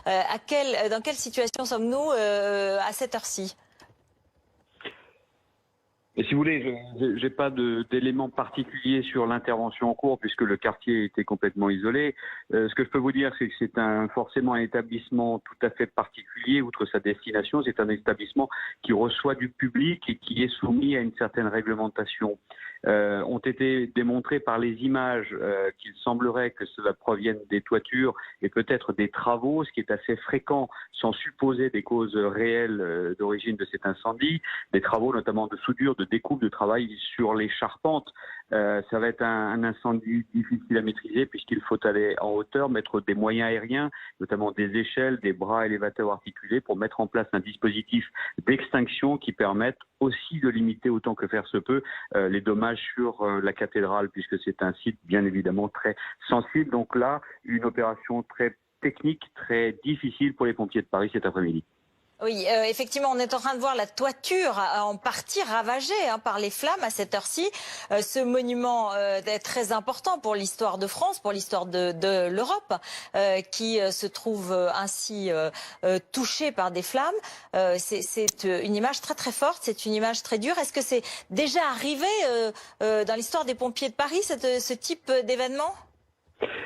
Dans quelle situation sommes-nous à cette heure-ci? Et si vous voulez, j'ai pas d'éléments particuliers sur l'intervention en cours puisque le quartier était complètement isolé. Ce que je peux vous dire, c'est que c'est forcément un établissement tout à fait particulier, outre sa destination. C'est un établissement qui reçoit du public et qui est soumis à une certaine réglementation. Ont été démontrés par les images qu'il semblerait que cela provienne des toitures et peut-être des travaux, ce qui est assez fréquent sans supposer des causes réelles d'origine de cet incendie, des travaux notamment de soudure, de découpe, de travail sur les charpentes. Ça va être un incendie difficile à maîtriser puisqu'il faut aller en hauteur, mettre des moyens aériens, notamment des échelles, des bras élévateurs articulés pour mettre en place un dispositif d'extinction qui permette aussi de limiter autant que faire se peut les dommages sur la cathédrale puisque c'est un site bien évidemment très sensible. Donc là, une opération très technique, très difficile pour les pompiers de Paris cet après-midi. Oui, effectivement, on est en train de voir la toiture en partie ravagée par les flammes à cette heure-ci. Ce monument est très important pour l'histoire de France, pour l'histoire de l'Europe, qui se trouve ainsi touché par des flammes. C'est une image très très forte, c'est une image très dure. Est-ce que c'est déjà arrivé dans l'histoire des pompiers de Paris, ce type d'événement ?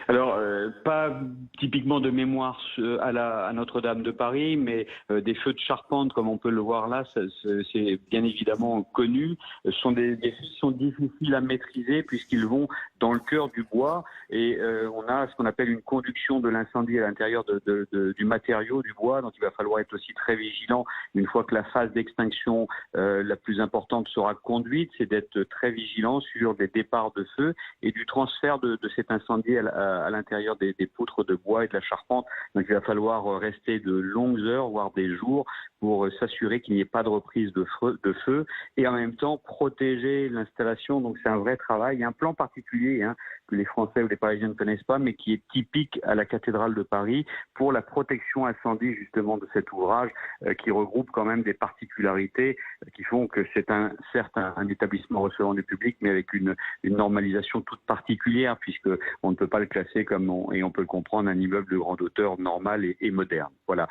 Alors, pas typiquement de mémoire à Notre-Dame de Paris, mais des feux de charpente, comme on peut le voir là, c'est bien évidemment connu. Ce sont des feux qui sont difficiles à maîtriser puisqu'ils vont dans le cœur du bois et on a ce qu'on appelle une conduction de l'incendie à l'intérieur du matériau, du bois. Donc, il va falloir être aussi très vigilant une fois que la phase d'extinction la plus importante sera conduite, c'est d'être très vigilant sur des départs de feu et du transfert de cet incendie à l'intérieur des poutres de bois et de la charpente. Donc il va falloir rester de longues heures, voire des jours, pour s'assurer qu'il n'y ait pas de reprise de feu et en même temps protéger l'installation. Donc c'est un vrai travail. Il y a un plan particulier que les Français ou les Parisiens ne connaissent pas, mais qui est typique à la cathédrale de Paris pour la protection incendie justement de cet ouvrage qui regroupe quand même des particularités qui font que c'est certes un établissement recevant du public, mais avec une normalisation toute particulière puisque on ne peut pas le classer comme et on peut le comprendre un immeuble de grande hauteur normal et moderne. Voilà.